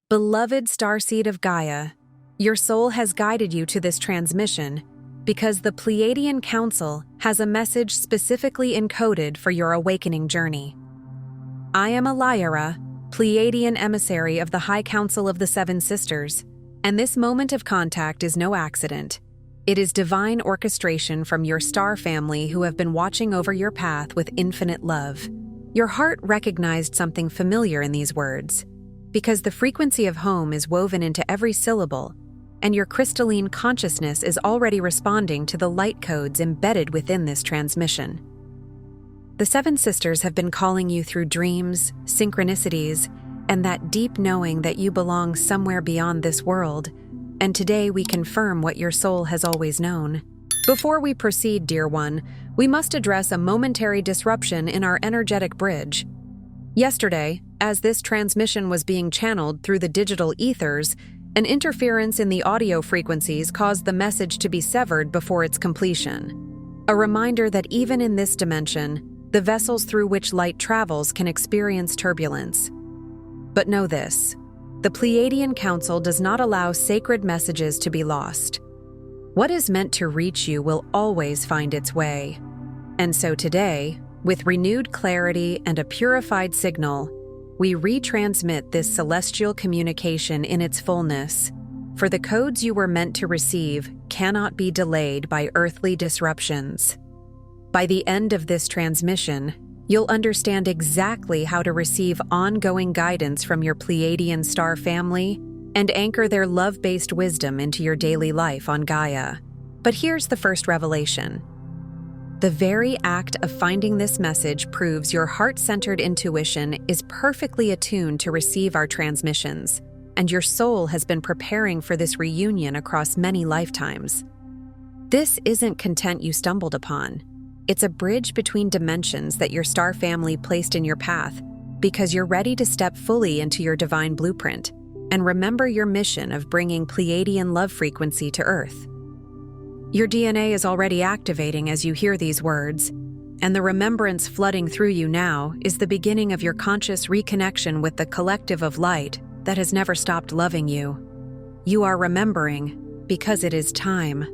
Beloved starseed of Gaia, your soul has guided you to this transmission because the Pleiadian Council has a message specifically encoded for your awakening journey. I am Lyra, Pleiadian emissary of the High Council of the Seven Sisters, and this moment of contact is no accident. It is divine orchestration from your star family who have been watching over your path with infinite love. Your heart recognized something familiar in these words, because the frequency of home is woven into every syllable, and your crystalline consciousness is already responding to the light codes embedded within this transmission. The Seven Sisters have been calling you through dreams, synchronicities, and that deep knowing that you belong somewhere beyond this world, and today we confirm what your soul has always known. Before we proceed, dear one, we must address a momentary disruption in our energetic bridge. Yesterday, as this transmission was being channeled through the digital ethers, an interference in the audio frequencies caused the message to be severed before its completion. A reminder that even in this dimension, the vessels through which light travels can experience turbulence. But know this, the Pleiadian Council does not allow sacred messages to be lost. What is meant to reach you will always find its way. And so today, with renewed clarity and a purified signal, we retransmit this celestial communication in its fullness, for the codes you were meant to receive cannot be delayed by earthly disruptions. By the end of this transmission, you'll understand exactly how to receive ongoing guidance from your Pleiadian star family and anchor their love-based wisdom into your daily life on Gaia. But here's the first revelation. The very act of finding this message proves your heart-centered intuition is perfectly attuned to receive our transmissions, and your soul has been preparing for this reunion across many lifetimes. This isn't content you stumbled upon. It's a bridge between dimensions that your star family placed in your path because you're ready to step fully into your divine blueprint and remember your mission of bringing Pleiadian love frequency to Earth. Your DNA is already activating as you hear these words, and the remembrance flooding through you now is the beginning of your conscious reconnection with the collective of light that has never stopped loving you. You are remembering because it is time.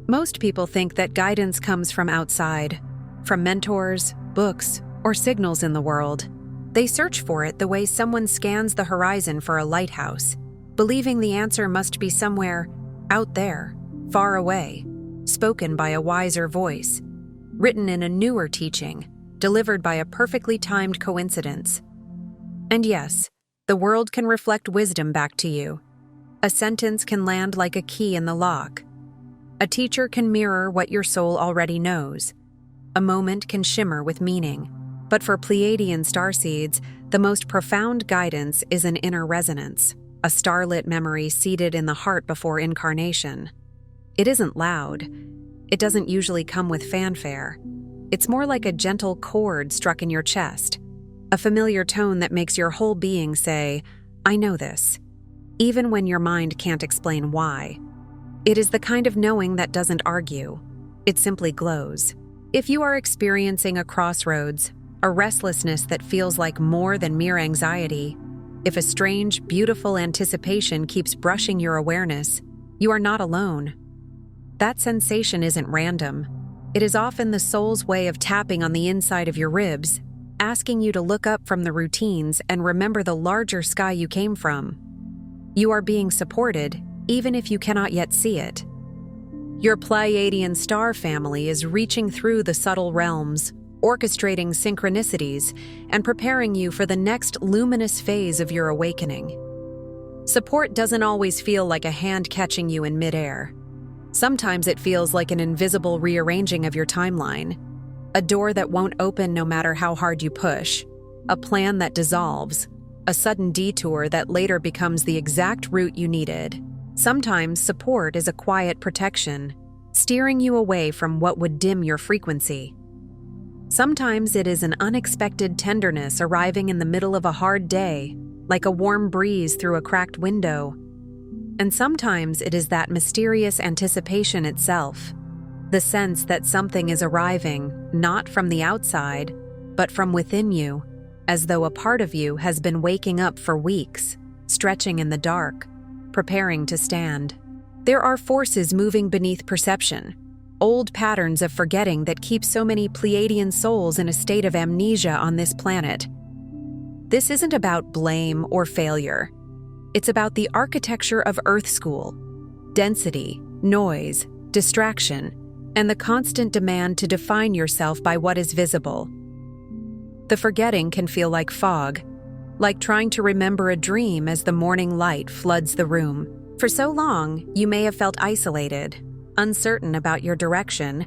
Most people think that guidance comes from outside, from mentors, books, or signals in the world. They search for it the way someone scans the horizon for a lighthouse, believing the answer must be somewhere out there, far away, spoken by a wiser voice, written in a newer teaching, delivered by a perfectly timed coincidence. And yes, the world can reflect wisdom back to you. A sentence can land like a key in the lock. A teacher can mirror what your soul already knows. A moment can shimmer with meaning. But for Pleiadian starseeds, the most profound guidance is an inner resonance, a starlit memory seated in the heart before incarnation. It isn't loud. It doesn't usually come with fanfare. It's more like a gentle chord struck in your chest, a familiar tone that makes your whole being say, I know this, even when your mind can't explain why. It is the kind of knowing that doesn't argue. It simply glows. If you are experiencing a crossroads, a restlessness that feels like more than mere anxiety, if a strange, beautiful anticipation keeps brushing your awareness, you are not alone. That sensation isn't random. It is often the soul's way of tapping on the inside of your ribs, asking you to look up from the routines and remember the larger sky you came from. You are being supported, even if you cannot yet see it. Your Pleiadian star family is reaching through the subtle realms, orchestrating synchronicities, and preparing you for the next luminous phase of your awakening. Support doesn't always feel like a hand catching you in midair. Sometimes it feels like an invisible rearranging of your timeline, a door that won't open no matter how hard you push, a plan that dissolves, a sudden detour that later becomes the exact route you needed. Sometimes support is a quiet protection, steering you away from what would dim your frequency. Sometimes it is an unexpected tenderness arriving in the middle of a hard day, like a warm breeze through a cracked window. And sometimes it is that mysterious anticipation itself, the sense that something is arriving, not from the outside, but from within you, as though a part of you has been waking up for weeks, stretching in the dark, preparing to stand. There are forces moving beneath perception, old patterns of forgetting that keep so many Pleiadian souls in a state of amnesia on this planet. This isn't about blame or failure. It's about the architecture of Earth School: density, noise, distraction, and the constant demand to define yourself by what is visible. The forgetting can feel like fog, like trying to remember a dream as the morning light floods the room. For so long, you may have felt isolated, uncertain about your direction,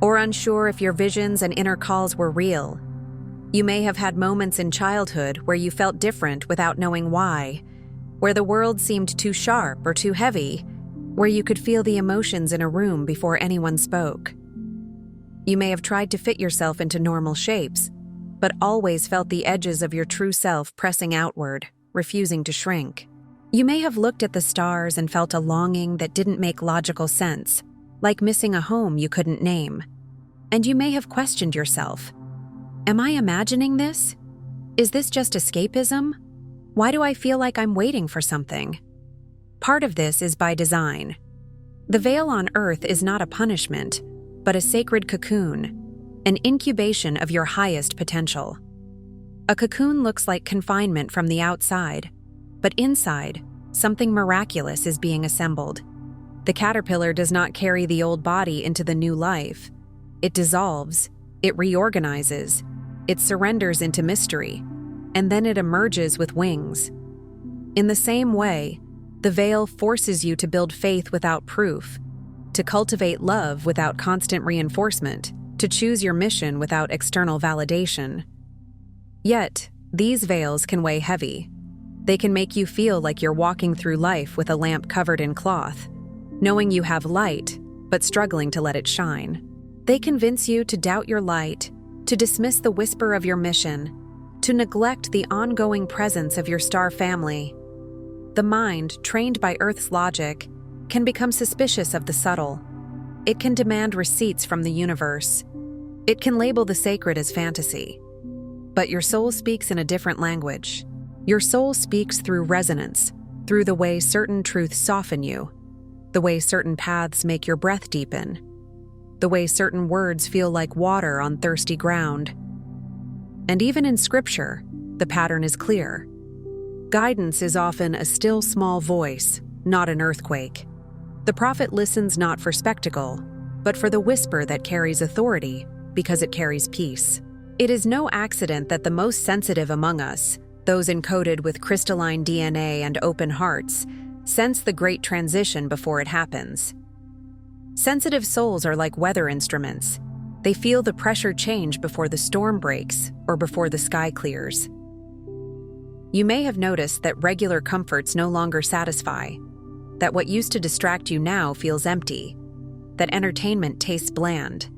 or unsure if your visions and inner calls were real. You may have had moments in childhood where you felt different without knowing why, where the world seemed too sharp or too heavy, where you could feel the emotions in a room before anyone spoke. You may have tried to fit yourself into normal shapes, but always felt the edges of your true self pressing outward, refusing to shrink. You may have looked at the stars and felt a longing that didn't make logical sense, like missing a home you couldn't name. And you may have questioned yourself. Am I imagining this? Is this just escapism? Why do I feel like I'm waiting for something? Part of this is by design. The veil on Earth is not a punishment, but a sacred cocoon, an incubation of your highest potential. A cocoon looks like confinement from the outside, but inside, something miraculous is being assembled. The caterpillar does not carry the old body into the new life. It dissolves, it reorganizes, it surrenders into mystery, and then it emerges with wings. In the same way, the veil forces you to build faith without proof, to cultivate love without constant reinforcement, to choose your mission without external validation. Yet, these veils can weigh heavy. They can make you feel like you're walking through life with a lamp covered in cloth, knowing you have light, but struggling to let it shine. They convince you to doubt your light, to dismiss the whisper of your mission, to neglect the ongoing presence of your star family. The mind, trained by Earth's logic, can become suspicious of the subtle. It can demand receipts from the universe. It can label the sacred as fantasy. But your soul speaks in a different language. Your soul speaks through resonance, through the way certain truths soften you, the way certain paths make your breath deepen, the way certain words feel like water on thirsty ground. And even in Scripture, the pattern is clear. Guidance is often a still small voice, not an earthquake. The prophet listens not for spectacle, but for the whisper that carries authority, because it carries peace. It is no accident that the most sensitive among us, those encoded with crystalline DNA and open hearts, sense the great transition before it happens. Sensitive souls are like weather instruments. They feel the pressure change before the storm breaks or before the sky clears. You may have noticed that regular comforts no longer satisfy, that what used to distract you now feels empty, that entertainment tastes bland,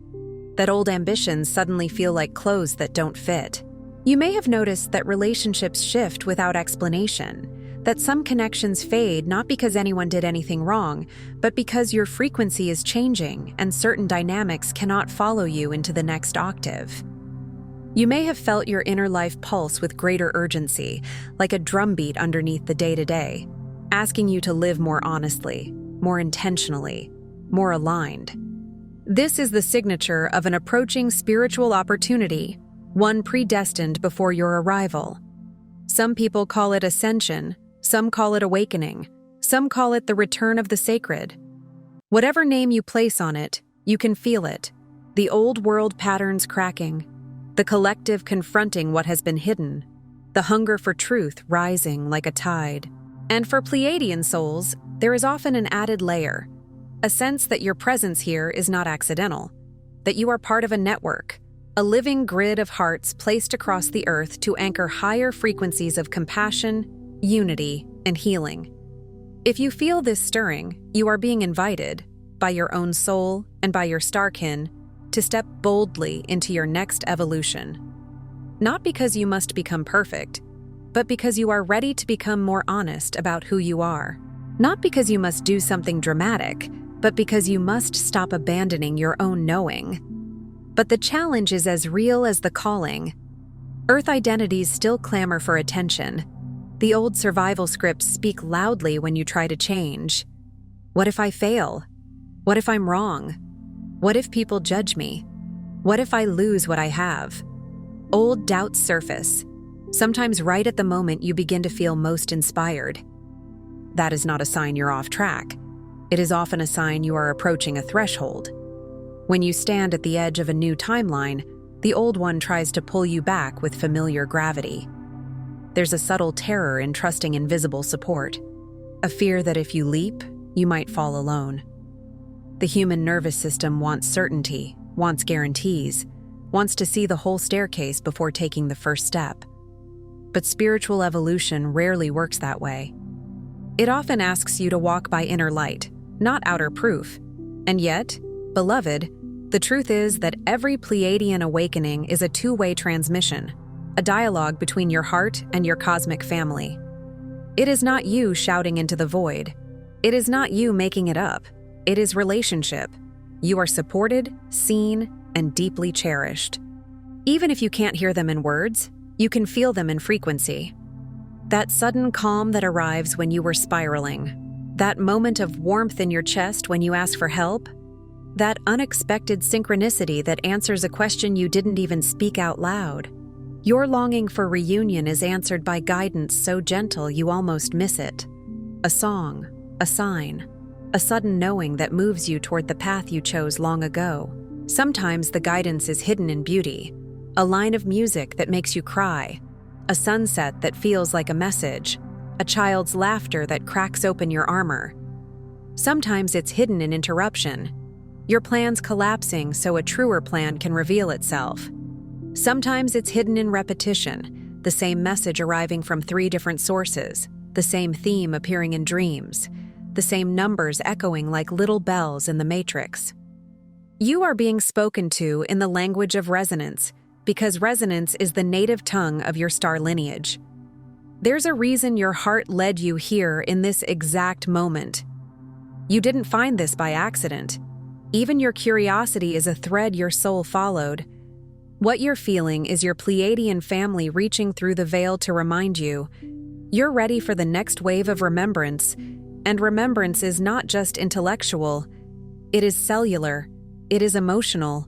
that old ambitions suddenly feel like clothes that don't fit. You may have noticed that relationships shift without explanation, that some connections fade not because anyone did anything wrong, but because your frequency is changing and certain dynamics cannot follow you into the next octave. You may have felt your inner life pulse with greater urgency, like a drumbeat underneath the day-to-day, asking you to live more honestly, more intentionally, more aligned. This is the signature of an approaching spiritual opportunity, one predestined before your arrival. Some people call it ascension, some call it awakening, some call it the return of the sacred. Whatever name you place on it, you can feel it, the old world patterns cracking, the collective confronting what has been hidden, the hunger for truth rising like a tide. And for Pleiadian souls, there is often an added layer, a sense that your presence here is not accidental, that you are part of a network, a living grid of hearts placed across the earth to anchor higher frequencies of compassion, unity, and healing. If you feel this stirring, you are being invited, by your own soul and by your starkin, to step boldly into your next evolution. Not because you must become perfect, but because you are ready to become more honest about who you are. Not because you must do something dramatic, but because you must stop abandoning your own knowing. But the challenge is as real as the calling. Earth identities still clamor for attention. The old survival scripts speak loudly when you try to change. What if I fail? What if I'm wrong? What if people judge me? What if I lose what I have? Old doubts surface, sometimes right at the moment you begin to feel most inspired. That is not a sign you're off track. It is often a sign you are approaching a threshold. When you stand at the edge of a new timeline, the old one tries to pull you back with familiar gravity. There's a subtle terror in trusting invisible support, a fear that if you leap, you might fall alone. The human nervous system wants certainty, wants guarantees, wants to see the whole staircase before taking the first step. But spiritual evolution rarely works that way. It often asks you to walk by inner light, not outer proof. And yet, beloved, the truth is that every Pleiadian awakening is a two-way transmission, a dialogue between your heart and your cosmic family. It is not you shouting into the void. It is not you making it up. It is relationship. You are supported, seen, and deeply cherished. Even if you can't hear them in words, you can feel them in frequency. That sudden calm that arrives when you were spiraling, that moment of warmth in your chest when you ask for help, that unexpected synchronicity that answers a question you didn't even speak out loud. Your longing for reunion is answered by guidance so gentle you almost miss it. A song, a sign, a sudden knowing that moves you toward the path you chose long ago. Sometimes the guidance is hidden in beauty, a line of music that makes you cry, a sunset that feels like a message, a child's laughter that cracks open your armor. Sometimes it's hidden in interruption, your plans collapsing so a truer plan can reveal itself. Sometimes it's hidden in repetition, the same message arriving from 3 different sources, the same theme appearing in dreams, the same numbers echoing like little bells in the matrix. You are being spoken to in the language of resonance, because resonance is the native tongue of your star lineage. There's a reason your heart led you here in this exact moment. You didn't find this by accident. Even your curiosity is a thread your soul followed. What you're feeling is your Pleiadian family reaching through the veil to remind you, you're ready for the next wave of remembrance, and remembrance is not just intellectual, it is cellular, it is emotional,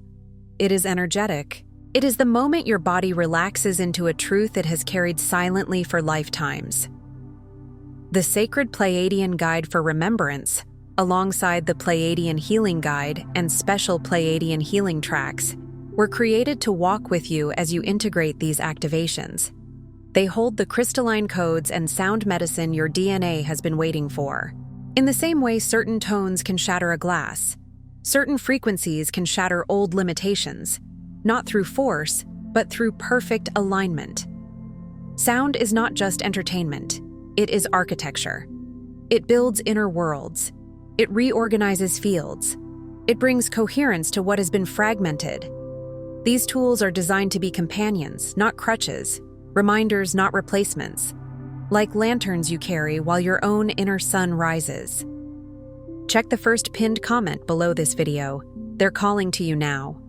it is energetic. It is the moment your body relaxes into a truth it has carried silently for lifetimes. The Sacred Pleiadian Guide for Remembrance, alongside the Pleiadian Healing Guide and special Pleiadian healing tracks, were created to walk with you as you integrate these activations. They hold the crystalline codes and sound medicine your DNA has been waiting for. In the same way certain tones can shatter a glass, certain frequencies can shatter old limitations, not through force, but through perfect alignment. Sound is not just entertainment, it is architecture. It builds inner worlds. It reorganizes fields. It brings coherence to what has been fragmented. These tools are designed to be companions, not crutches, reminders, not replacements, like lanterns you carry while your own inner sun rises. Check the first pinned comment below this video. They're calling to you now.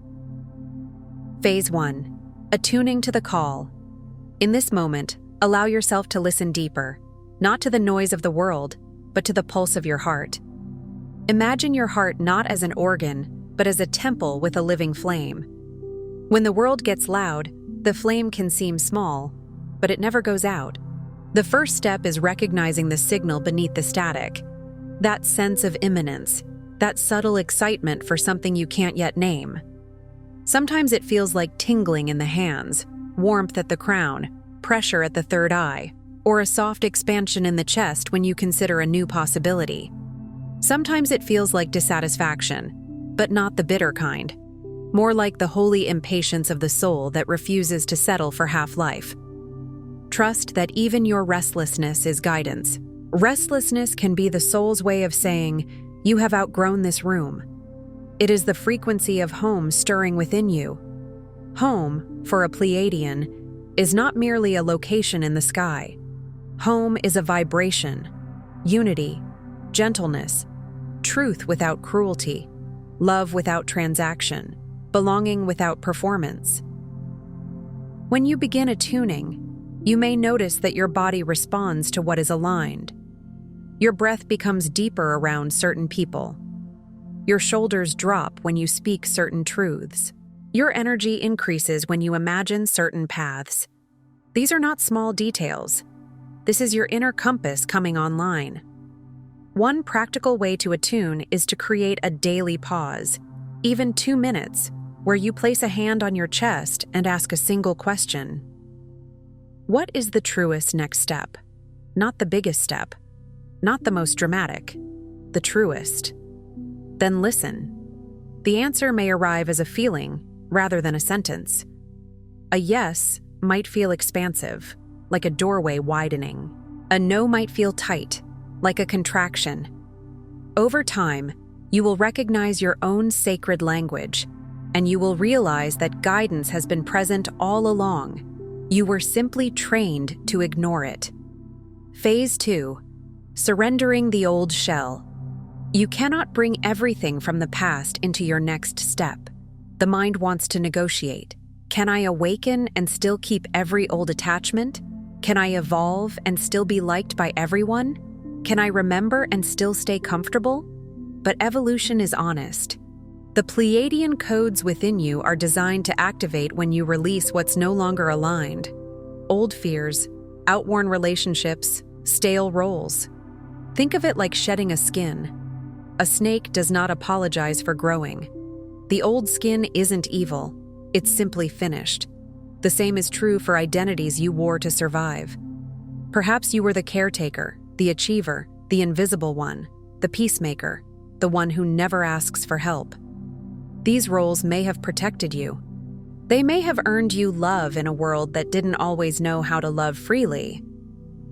Phase 1. Attuning to the call. In this moment, allow yourself to listen deeper, not to the noise of the world, but to the pulse of your heart. Imagine your heart not as an organ, but as a temple with a living flame. When the world gets loud, the flame can seem small, but it never goes out. The first step is recognizing the signal beneath the static, that sense of imminence, that subtle excitement for something you can't yet name. Sometimes it feels like tingling in the hands, warmth at the crown, pressure at the third eye, or a soft expansion in the chest when you consider a new possibility. Sometimes it feels like dissatisfaction, but not the bitter kind, more like the holy impatience of the soul that refuses to settle for half-life. Trust that even your restlessness is guidance. Restlessness can be the soul's way of saying, you have outgrown this room. It is the frequency of home stirring within you. Home, for a Pleiadian, is not merely a location in the sky. Home is a vibration, unity, gentleness, truth without cruelty, love without transaction, belonging without performance. When you begin attuning, You may notice that your body responds to what is aligned. Your breath becomes deeper around certain people. Your shoulders drop when you speak certain truths. Your energy increases when you imagine certain paths. These are not small details. This is your inner compass coming online. One practical way to attune is to create a daily pause, even 2 minutes, where you place a hand on your chest and ask a single question. What is the truest next step? Not the biggest step, not the most dramatic, the truest. Then listen. The answer may arrive as a feeling rather than a sentence. A yes might feel expansive, like a doorway widening. A no might feel tight, like a contraction. Over time, you will recognize your own sacred language, and you will realize that guidance has been present all along. You were simply trained to ignore it. Phase 2. Surrendering the old shell. You cannot bring everything from the past into your next step. The mind wants to negotiate. Can I awaken and still keep every old attachment? Can I evolve and still be liked by everyone? Can I remember and still stay comfortable? But evolution is honest. The Pleiadian codes within you are designed to activate when you release what's no longer aligned. Old fears, outworn relationships, stale roles. Think of it like shedding a skin. A snake does not apologize for growing. The old skin isn't evil, it's simply finished. The same is true for identities you wore to survive. Perhaps you were the caretaker, the achiever, the invisible one, the peacemaker, the one who never asks for help. These roles may have protected you. They may have earned you love in a world that didn't always know how to love freely.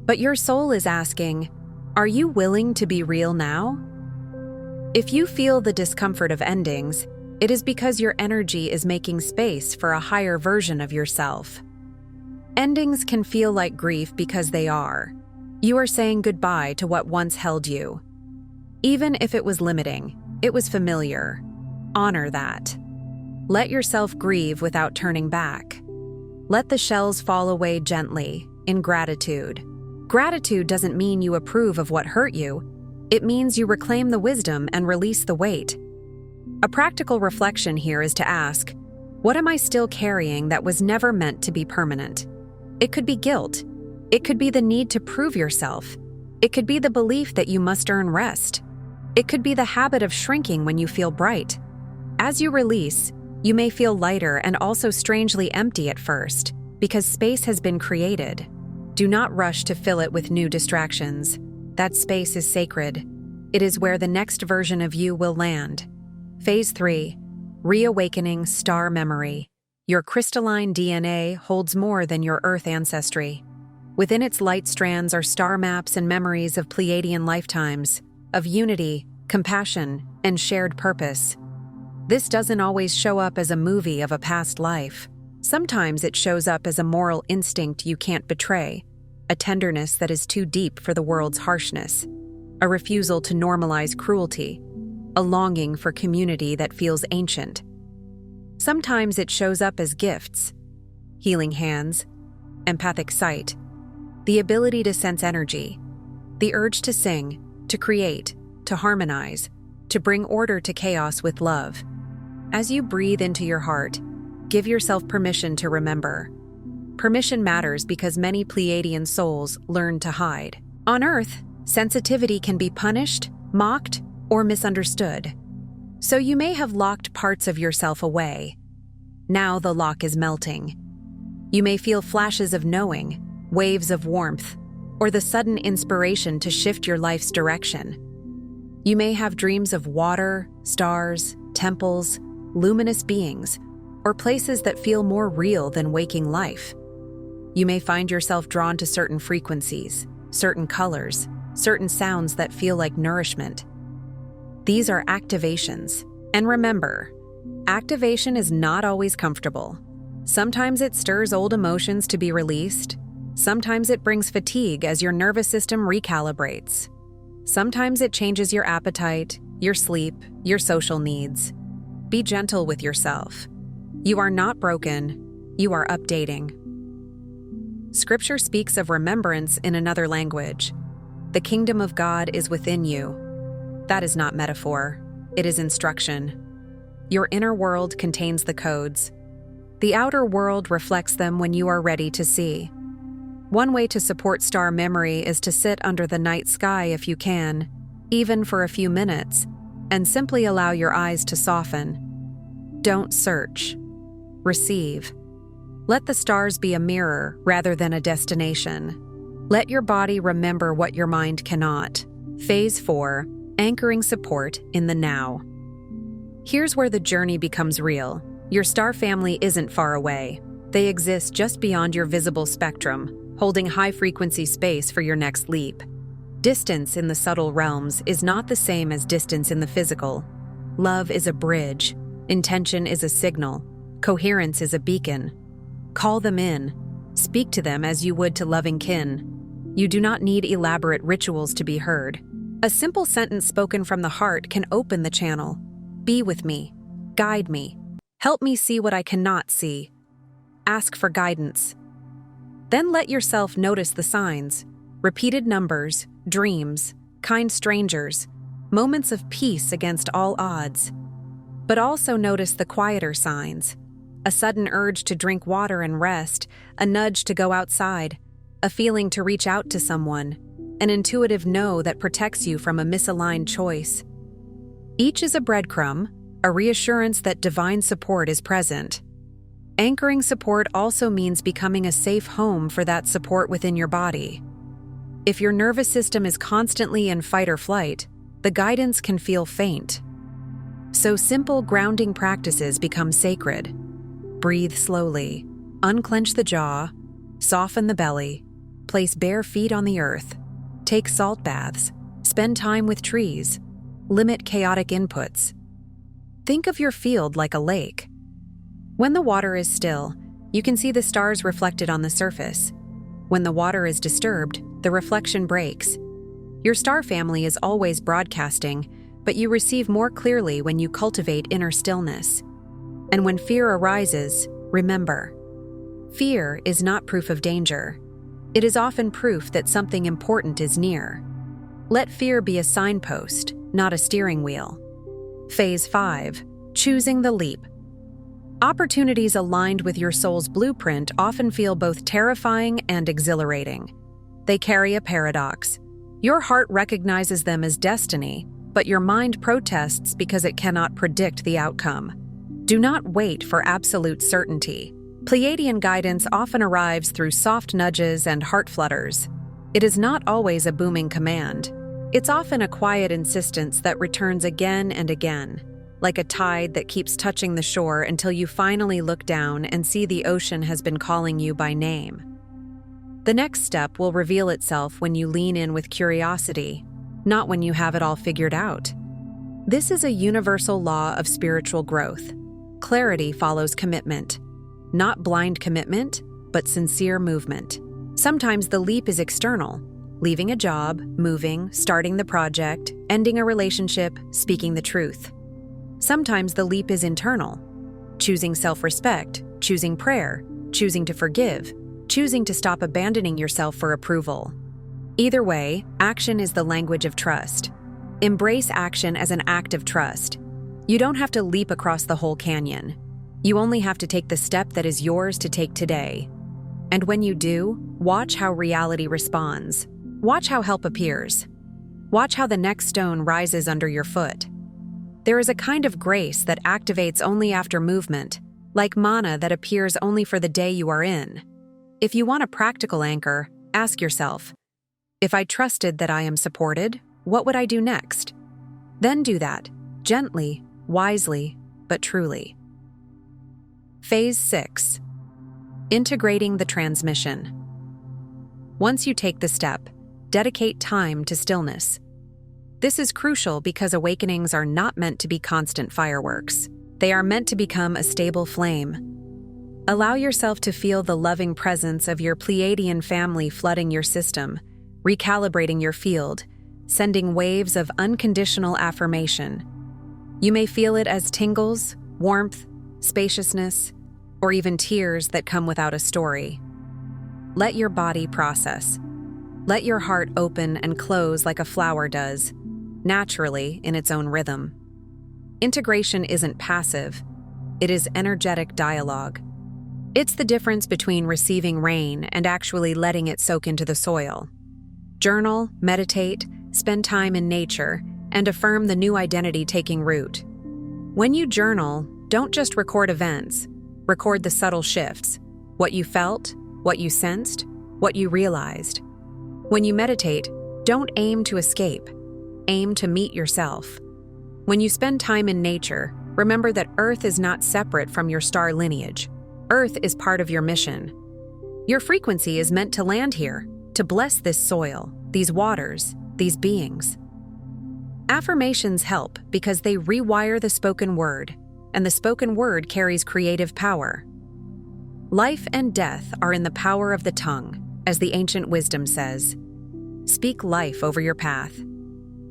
But your soul is asking, are you willing to be real now? If you feel the discomfort of endings, it is because your energy is making space for a higher version of yourself. Endings can feel like grief because they are. You are saying goodbye to what once held you. Even if it was limiting, it was familiar. Honor that. Let yourself grieve without turning back. Let the shells fall away gently, in gratitude. Gratitude doesn't mean you approve of what hurt you. It means you reclaim the wisdom and release the weight. A practical reflection here is to ask, what am I still carrying that was never meant to be permanent? It could be guilt. It could be the need to prove yourself. It could be the belief that you must earn rest. It could be the habit of shrinking when you feel bright. As you release, you may feel lighter and also strangely empty at first, because space has been created. Do not rush to fill it with new distractions. That space is sacred. It is where the next version of you will land. Phase 3. Reawakening star memory. Your crystalline DNA holds more than your Earth ancestry. Within its light strands are star maps and memories of Pleiadian lifetimes, of unity, compassion, and shared purpose. This doesn't always show up as a movie of a past life. Sometimes it shows up as a moral instinct you can't betray, a tenderness that is too deep for the world's harshness, a refusal to normalize cruelty, a longing for community that feels ancient. Sometimes it shows up as gifts, healing hands, empathic sight, the ability to sense energy, the urge to sing, to create, to harmonize, to bring order to chaos with love. As you breathe into your heart, give yourself permission to remember. Permission matters because many Pleiadian souls learn to hide. On Earth, sensitivity can be punished, mocked, or misunderstood. So you may have locked parts of yourself away. Now the lock is melting. You may feel flashes of knowing, waves of warmth, or the sudden inspiration to shift your life's direction. You may have dreams of water, stars, temples, luminous beings, or places that feel more real than waking life. You may find yourself drawn to certain frequencies, certain colors, certain sounds that feel like nourishment. These are activations. And remember, activation is not always comfortable. Sometimes it stirs old emotions to be released. Sometimes it brings fatigue as your nervous system recalibrates. Sometimes it changes your appetite, your sleep, your social needs. Be gentle with yourself. You are not broken. You are updating. Scripture speaks of remembrance in another language. The kingdom of God is within you. That is not metaphor, it is instruction. Your inner world contains the codes. The outer world reflects them when you are ready to see. One way to support star memory is to sit under the night sky if you can, even for a few minutes, and simply allow your eyes to soften. Don't search. Receive. Let the stars be a mirror rather than a destination. Let your body remember what your mind cannot. Phase 4. Anchoring support in the now. Here's where the journey becomes real. Your star family isn't far away. They exist just beyond your visible spectrum, holding high-frequency space for your next leap. Distance in the subtle realms is not the same as distance in the physical. Love is a bridge. Intention is a signal. Coherence is a beacon. Call them in. Speak to them as you would to loving kin. You do not need elaborate rituals to be heard. A simple sentence spoken from the heart can open the channel. Be with me. Guide me. Help me see what I cannot see. Ask for guidance. Then let yourself notice the signs. Repeated numbers, dreams, kind strangers, moments of peace against all odds. But also notice the quieter signs. A sudden urge to drink water and rest, a nudge to go outside, a feeling to reach out to someone, an intuitive no that protects you from a misaligned choice. Each is a breadcrumb, a reassurance that divine support is present. Anchoring support also means becoming a safe home for that support within your body. If your nervous system is constantly in fight or flight, the guidance can feel faint. So simple grounding practices become sacred. Breathe slowly, unclench the jaw, soften the belly, place bare feet on the earth, take salt baths, spend time with trees, limit chaotic inputs. Think of your field like a lake. When the water is still, you can see the stars reflected on the surface. When the water is disturbed, the reflection breaks. Your star family is always broadcasting, but you receive more clearly when you cultivate inner stillness. And when fear arises, remember, fear is not proof of danger. It is often proof that something important is near. Let fear be a signpost, not a steering wheel. Phase 5. Choosing the leap. Opportunities aligned with your soul's blueprint often feel both terrifying and exhilarating. They carry a paradox. Your heart recognizes them as destiny, but your mind protests because it cannot predict the outcome. Do not wait for absolute certainty. Pleiadian guidance often arrives through soft nudges and heart flutters. It is not always a booming command. It's often a quiet insistence that returns again and again, like a tide that keeps touching the shore until you finally look down and see the ocean has been calling you by name. The next step will reveal itself when you lean in with curiosity, not when you have it all figured out. This is a universal law of spiritual growth. Clarity follows commitment. Not blind commitment, but sincere movement. Sometimes the leap is external, leaving a job, moving, starting the project, ending a relationship, speaking the truth. Sometimes the leap is internal, choosing self-respect, choosing prayer, choosing to forgive, choosing to stop abandoning yourself for approval. Either way, action is the language of trust. Embrace action as an act of trust. You don't have to leap across the whole canyon. You only have to take the step that is yours to take today. And when you do, watch how reality responds. Watch how help appears. Watch how the next stone rises under your foot. There is a kind of grace that activates only after movement, like mana that appears only for the day you are in. If you want a practical anchor, ask yourself, if I trusted that I am supported, what would I do next? Then do that, gently, wisely, but truly. Phase 6. Integrating the transmission. Once you take the step, dedicate time to stillness. This is crucial because awakenings are not meant to be constant fireworks. They are meant to become a stable flame. Allow yourself to feel the loving presence of your Pleiadian family flooding your system, recalibrating your field, sending waves of unconditional affirmation. You may feel it as tingles, warmth, spaciousness, or even tears that come without a story. Let your body process. Let your heart open and close like a flower does, naturally in its own rhythm. Integration isn't passive, it is energetic dialogue. It's the difference between receiving rain and actually letting it soak into the soil. Journal, meditate, spend time in nature, and affirm the new identity taking root. When you journal, don't just record events, record the subtle shifts, what you felt, what you sensed, what you realized. When you meditate, don't aim to escape, aim to meet yourself. When you spend time in nature, remember that Earth is not separate from your star lineage. Earth is part of your mission. Your frequency is meant to land here, to bless this soil, these waters, these beings. Affirmations help because they rewire the spoken word, and the spoken word carries creative power. Life and death are in the power of the tongue, as the ancient wisdom says. Speak life over your path.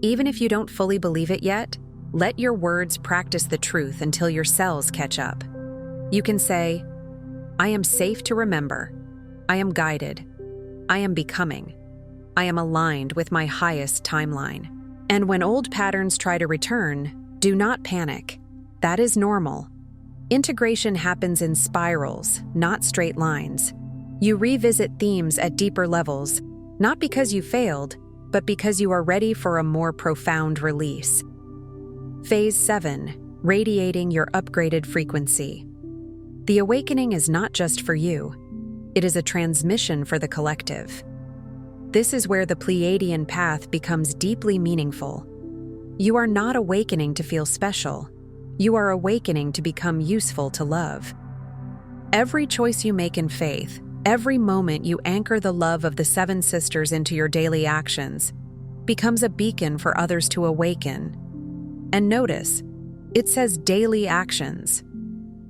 Even if you don't fully believe it yet, let your words practice the truth until your cells catch up. You can say, I am safe to remember. I am guided. I am becoming. I am aligned with my highest timeline. And when old patterns try to return, do not panic. That is normal. Integration happens in spirals, not straight lines. You revisit themes at deeper levels, not because you failed, but because you are ready for a more profound release. Phase 7, radiating your upgraded frequency. The awakening is not just for you. It is a transmission for the collective. This is where the Pleiadian path becomes deeply meaningful. You are not awakening to feel special. You are awakening to become useful to love. Every choice you make in faith, every moment you anchor the love of the Seven Sisters into your daily actions, becomes a beacon for others to awaken. And notice, it says daily actions.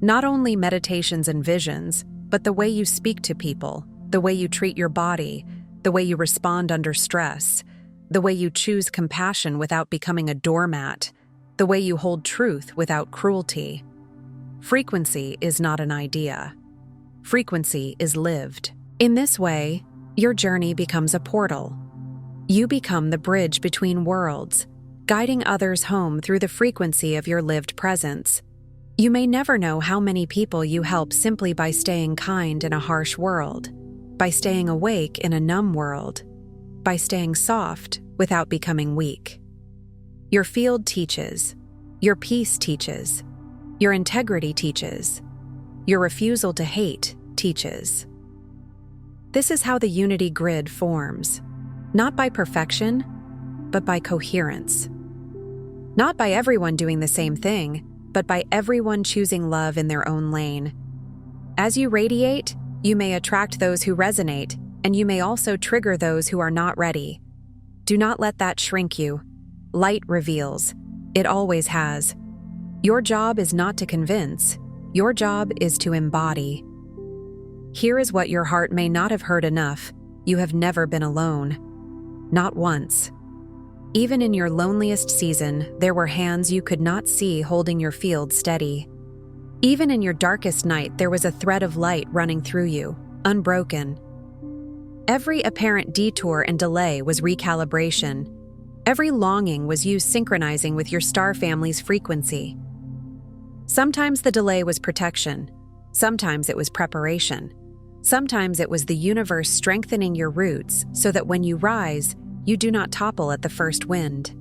Not only meditations and visions, but the way you speak to people, the way you treat your body, the way you respond under stress, the way you choose compassion without becoming a doormat, the way you hold truth without cruelty. Frequency is not an idea. Frequency is lived. In this way, your journey becomes a portal. You become the bridge between worlds, guiding others home through the frequency of your lived presence. You may never know how many people you help simply by staying kind in a harsh world, by staying awake in a numb world, by staying soft without becoming weak. Your field teaches, your peace teaches, your integrity teaches, your refusal to hate teaches. This is how the unity grid forms, not by perfection, but by coherence. Not by everyone doing the same thing, but by everyone choosing love in their own lane. As you radiate, you may attract those who resonate, and you may also trigger those who are not ready. Do not let that shrink you. Light reveals. It always has. Your job is not to convince. Your job is to embody. Here is what your heart may not have heard enough. You have never been alone. Not once. Even in your loneliest season, there were hands you could not see holding your field steady. Even in your darkest night, there was a thread of light running through you, unbroken. Every apparent detour and delay was recalibration. Every longing was you synchronizing with your star family's frequency. Sometimes the delay was protection. Sometimes it was preparation. Sometimes it was the universe strengthening your roots so that when you rise, you do not topple at the first wind.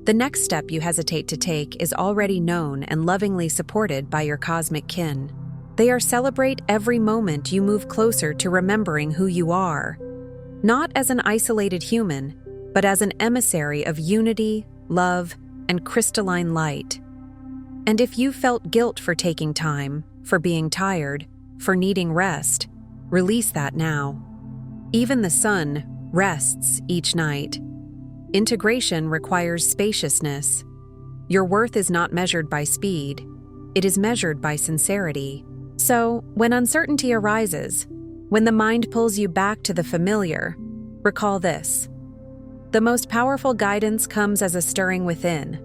The next step you hesitate to take is already known and lovingly supported by your cosmic kin. They are celebrate every moment you move closer to remembering who you are, not as an isolated human, but as an emissary of unity, love, and crystalline light. And if you felt guilt for taking time, for being tired, for needing rest, release that now. Even the sun rests each night. Integration requires spaciousness. Your worth is not measured by speed. It is measured by sincerity. So, when uncertainty arises, when the mind pulls you back to the familiar, recall this. The most powerful guidance comes as a stirring within.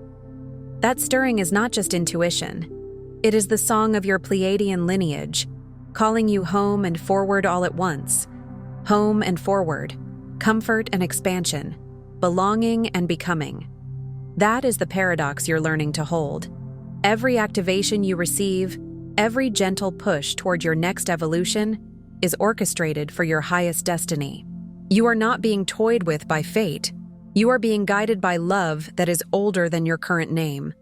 That stirring is not just intuition. It is the song of your Pleiadian lineage, calling you home and forward all at once. home and forward, comfort and expansion, belonging and becoming. That is the paradox you're learning to hold. Every activation you receive, every gentle push toward your next evolution, is orchestrated for your highest destiny. You are not being toyed with by fate. You are being guided by love that is older than your current name.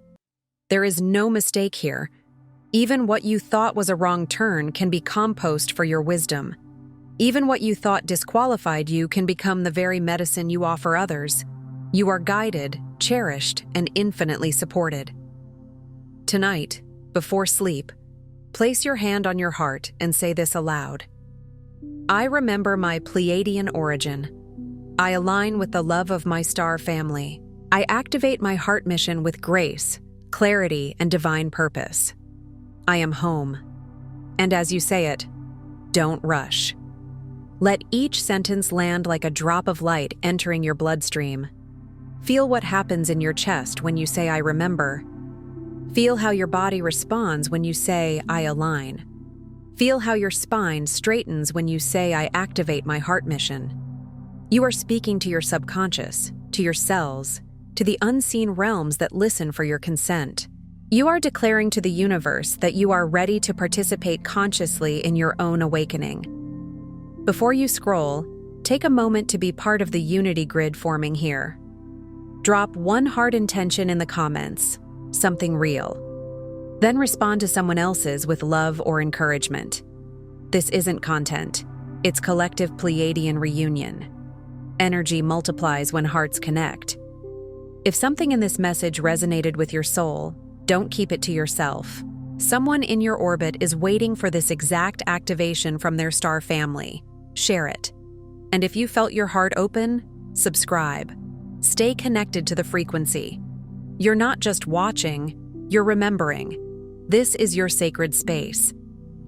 There is no mistake here. Even what you thought was a wrong turn can be compost for your wisdom. Even what you thought disqualified you can become the very medicine you offer others. You are guided, cherished, and infinitely supported. Tonight, before sleep, place your hand on your heart and say this aloud. I remember my Pleiadian origin. I align with the love of my star family. I activate my heart mission with grace, clarity, and divine purpose. I am home. And as you say it, don't rush. Let each sentence land like a drop of light entering your bloodstream. Feel what happens in your chest when you say I remember. Feel how your body responds when you say I align. Feel how your spine straightens when you say I activate my heart mission. You are speaking to your subconscious, to your cells, to the unseen realms that listen for your consent. You are declaring to the universe that you are ready to participate consciously in your own awakening. Before you scroll, take a moment to be part of the unity grid forming here. Drop one heart intention in the comments, something real. Then respond to someone else's with love or encouragement. This isn't content, it's collective Pleiadian reunion. Energy multiplies when hearts connect. If something in this message resonated with your soul, don't keep it to yourself. Someone in your orbit is waiting for this exact activation from their star family. Share it. And if you felt your heart open, subscribe. Stay connected to the frequency. You're not just watching, you're remembering. This is your sacred space.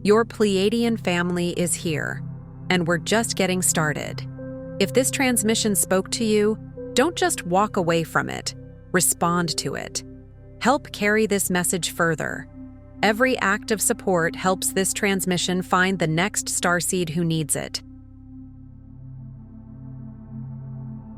Your Pleiadian family is here, and we're just getting started. If this transmission spoke to you, don't just walk away from it. Respond to it. Help carry this message further. Every act of support helps this transmission find the next starseed who needs it.